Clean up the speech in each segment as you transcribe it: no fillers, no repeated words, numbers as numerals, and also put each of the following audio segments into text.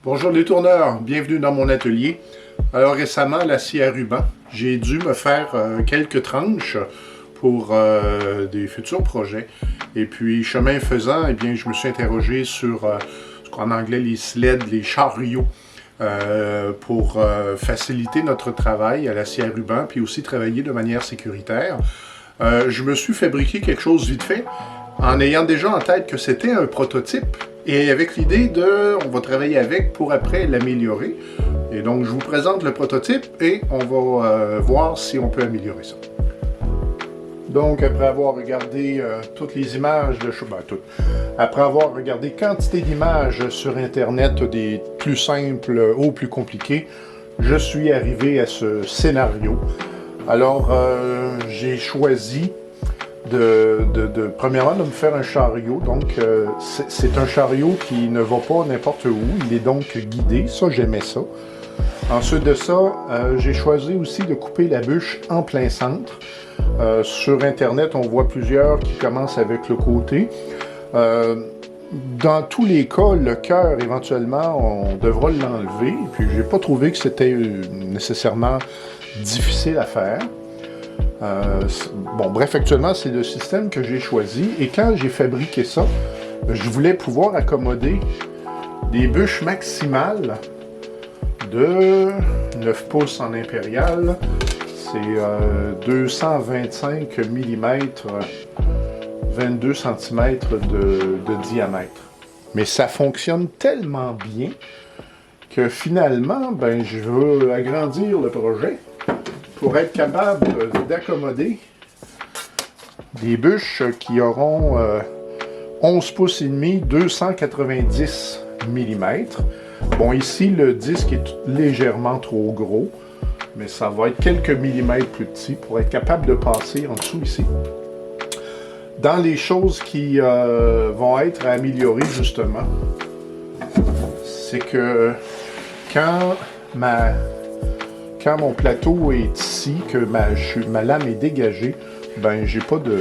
Bonjour les tourneurs, bienvenue dans mon atelier. Alors récemment, la scie à ruban, j'ai dû me faire quelques tranches pour des futurs projets. Et puis, chemin faisant, eh bien, je me suis interrogé sur ce qu'en anglais les sleds, les chariots, pour faciliter notre travail à la scie à ruban, puis aussi travailler de manière sécuritaire. Je me suis fabriqué quelque chose vite fait, en ayant déjà en tête que c'était un prototype, et avec l'idée de, on va travailler avec pour après l'améliorer. Et donc, je vous présente le prototype et on va voir si on peut améliorer ça. Donc, après avoir regardé toutes les images de après avoir regardé quantité d'images sur Internet, des plus simples aux plus compliqués, je suis arrivé à ce scénario. Alors, j'ai choisi premièrement, de me faire un chariot. Donc, c'est un chariot qui ne va pas n'importe où. Il est donc guidé. Ça, j'aimais ça. Ensuite de ça, j'ai choisi aussi de couper la bûche en plein centre. Sur Internet, on voit plusieurs qui commencent avec le côté. Dans tous les cas, le cœur, éventuellement, on devra l'enlever. Puis, j'ai pas trouvé que c'était nécessairement difficile à faire. Bon, bref, actuellement, c'est le système que j'ai choisi. Et quand j'ai fabriqué ça, je voulais pouvoir accommoder des bûches maximales de 9 pouces en impérial. C'est 225 mm, 22 cm de diamètre. Mais ça fonctionne tellement bien que finalement, ben, je veux agrandir le projet pour être capable d'accommoder des bûches qui auront 11 pouces et demi, 290 mm. Bon, ici, le disque est légèrement trop gros, mais ça va être quelques millimètres plus petit pour être capable de passer en dessous ici. Dans les choses qui vont être améliorées, justement, c'est que quand mon plateau est ici, que ma lame est dégagée, ben j'ai pas de...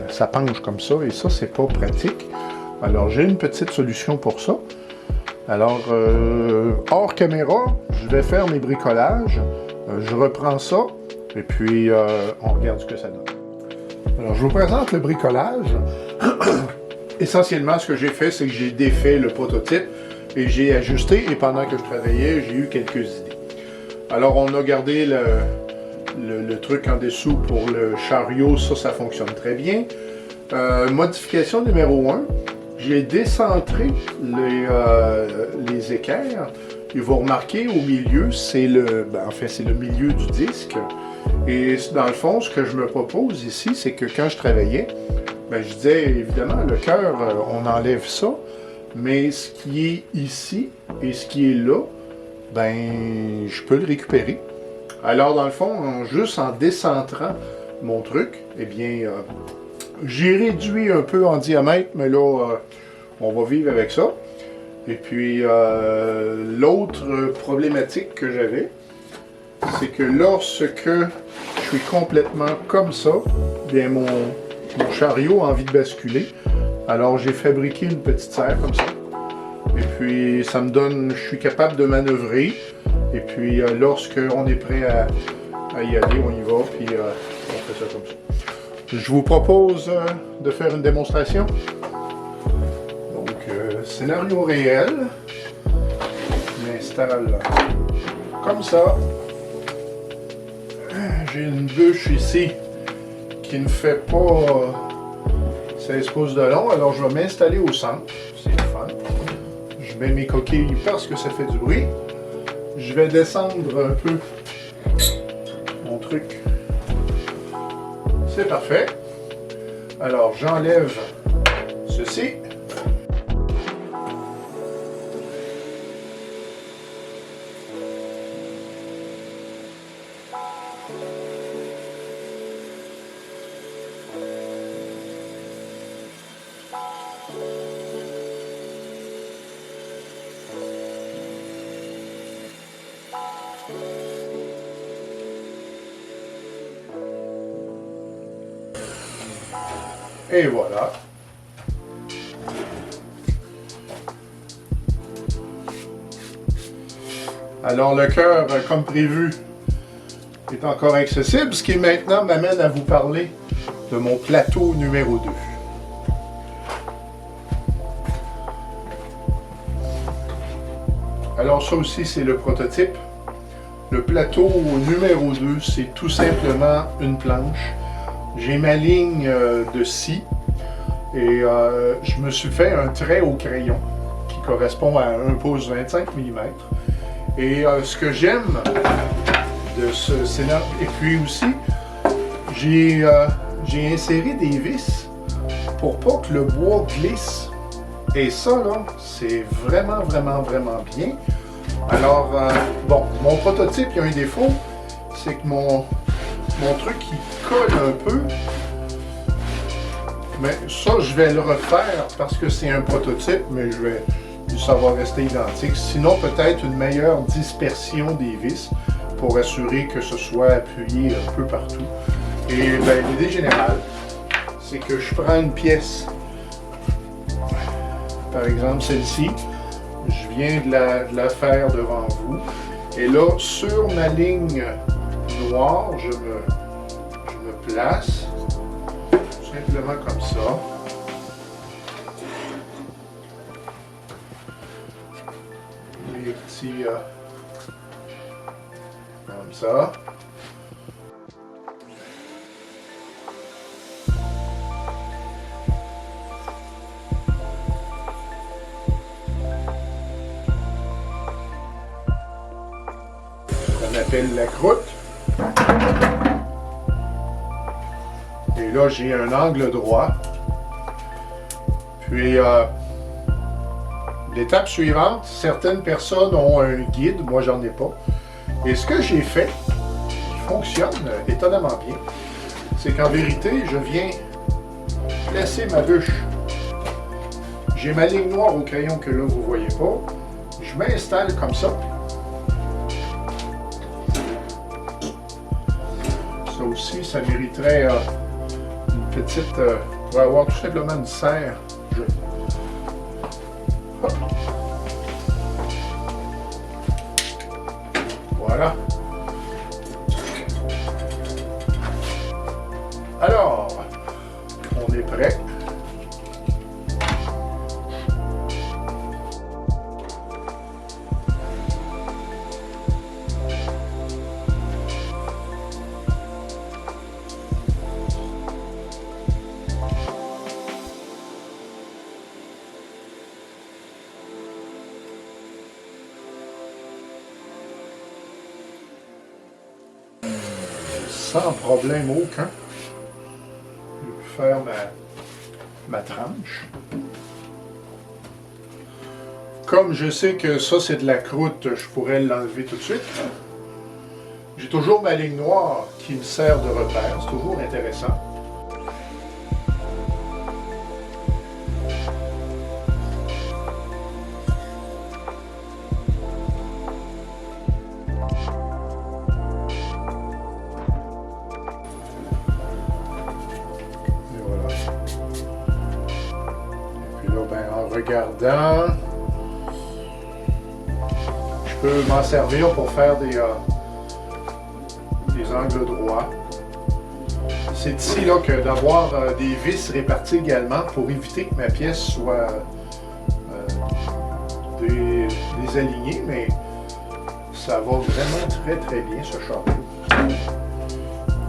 Ça penche comme ça, et ça, c'est pas pratique. Alors, j'ai une petite solution pour ça. Alors, hors caméra, je vais faire mes bricolages. Je reprends ça, et puis on regarde ce que ça donne. Alors, je vous présente le bricolage. Essentiellement, ce que j'ai fait, c'est que j'ai défait le prototype, et j'ai ajusté, et pendant que je travaillais, j'ai eu quelques idées. Alors, on a gardé le truc en dessous pour le chariot, ça fonctionne très bien. Modification numéro 1, j'ai décentré les équerres. Et vous remarquez, au milieu, c'est c'est le milieu du disque. Et dans le fond, ce que je me propose ici, c'est que quand je travaillais, ben, je disais, évidemment, le cœur, on enlève ça, mais ce qui est ici et ce qui est là, ben, je peux le récupérer. Alors, dans le fond, juste en décentrant mon truc, eh bien, j'ai réduit un peu en diamètre, mais là, on va vivre avec ça. Et puis, l'autre problématique que j'avais, c'est que lorsque je suis complètement comme ça, bien, mon chariot a envie de basculer. Alors, j'ai fabriqué une petite serre comme ça. Et puis, ça me donne, je suis capable de manœuvrer. Et puis, lorsque on est prêt à y aller, on y va, puis on fait ça comme ça. Je vous propose de faire une démonstration. Donc, scénario réel. Je m'installe comme ça. J'ai une bûche ici qui ne fait pas 16 pouces de long, alors je vais m'installer au centre. C'est le fun. Je mets mes coquilles parce que ça fait du bruit. Je vais descendre un peu mon truc. C'est parfait. Alors, j'enlève ceci. Et voilà. Alors le cœur, comme prévu, est encore accessible, ce qui maintenant m'amène à vous parler de mon plateau numéro 2. Alors ça aussi, c'est le prototype. Le plateau numéro 2, c'est tout simplement une planche. J'ai ma ligne de scie et je me suis fait un trait au crayon qui correspond à 1 pouce 25 mm. Et ce que j'aime de ce scénario, et puis aussi, j'ai inséré des vis pour pas que le bois glisse. Et ça, là, c'est vraiment bien. Alors, bon, mon prototype, il y a un défaut, c'est que mon truc, il colle un peu. Mais ça, je vais le refaire parce que c'est un prototype, mais ça va rester identique. Sinon, peut-être une meilleure dispersion des vis pour assurer que ce soit appuyé un peu partout. Et bien, l'idée générale, c'est que je prends une pièce, par exemple celle-ci, je viens de la faire devant vous, et là, sur ma ligne noire, je me place, simplement comme ça. Les petits, comme ça. On appelle la croûte. Et là, j'ai un angle droit. Puis, l'étape suivante, certaines personnes ont un guide, moi j'en ai pas. Et ce que j'ai fait, qui fonctionne étonnamment bien, c'est qu'en vérité, je viens placer ma bûche. J'ai ma ligne noire au crayon que là, vous ne voyez pas. Je m'installe comme ça. Ça aussi, ça mériterait une petite... on va avoir tout simplement une serre. Voilà. Alors, on est prêt. Sans problème aucun. Je vais faire ma tranche. Comme je sais que ça c'est de la croûte, je pourrais l'enlever tout de suite. J'ai toujours ma ligne noire qui me sert de repère, c'est toujours intéressant. Regardant, je peux m'en servir pour faire des angles droits. C'est ici là, que d'avoir des vis réparties également pour éviter que ma pièce soit désalignée, mais ça va vraiment très bien ce chariot.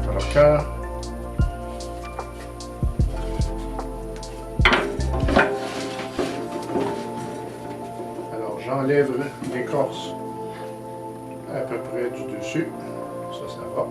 Alors quand j'enlève l'écorce à peu près du dessus. Ça va.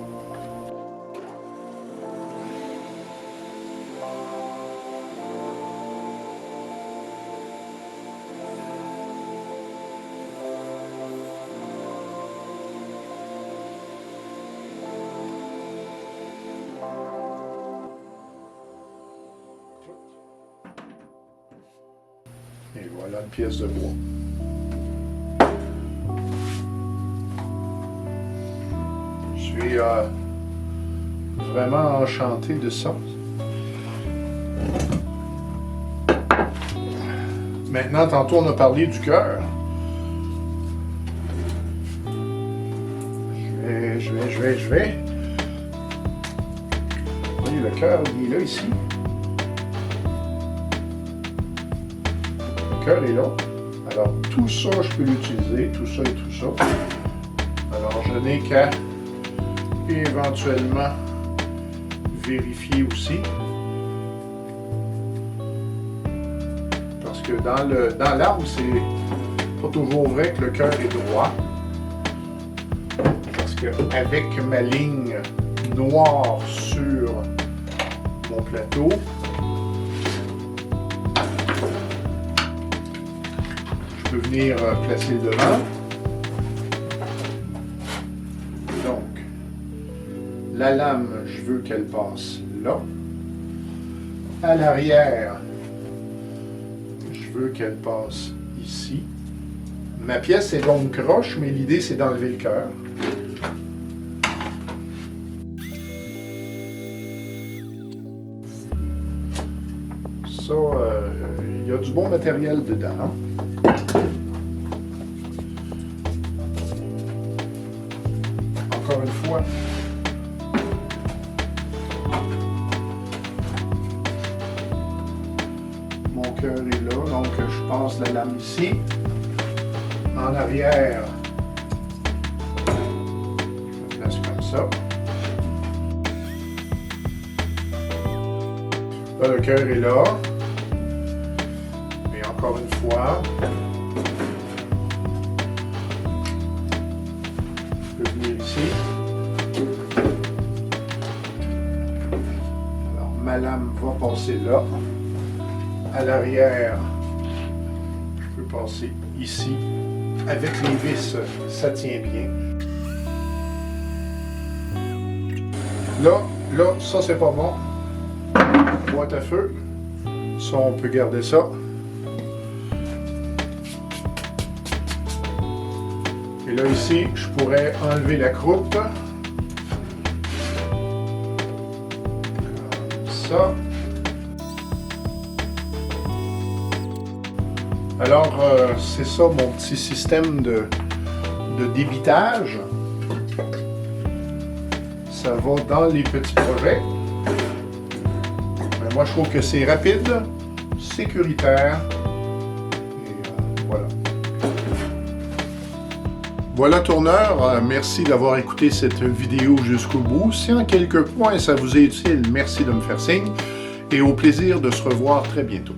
Et voilà une pièce de bois. Je suis vraiment enchanté de ça. Maintenant, tantôt on a parlé du cœur. je vais. Oui, le cœur, il est là, ici. Le cœur est là. Alors, tout ça, je peux l'utiliser, tout ça et tout ça. Alors, je n'ai qu'à éventuellement vérifier aussi. Parce que dans l'arbre, c'est pas toujours vrai que le cœur est droit. Parce qu'avec ma ligne noire sur mon plateau, je peux venir placer le devant. Donc, la lame, je veux qu'elle passe là. À l'arrière, je veux qu'elle passe ici. Ma pièce est donc croche, mais l'idée c'est d'enlever le cœur. Ça, il y a du bon matériel dedans. Encore une fois, mon cœur est là, donc je passe la lame ici. En arrière, je place comme ça. Là, le cœur est là. Et encore une fois, je peux venir ici. Alors, ma lame va passer là. À l'arrière, je peux passer ici. Avec les vis, ça tient bien. Là, ça c'est pas bon. Boîte à feu. Ça, on peut garder ça. Et là, ici, je pourrais enlever la croûte. Comme ça. Alors, c'est ça mon petit système de débitage. Ça va dans les petits projets. Mais moi, je trouve que c'est rapide, sécuritaire. Et voilà. Voilà, tourneur. Merci d'avoir écouté cette vidéo jusqu'au bout. Si en quelques points ça vous est utile, merci de me faire signe. Et au plaisir de se revoir très bientôt.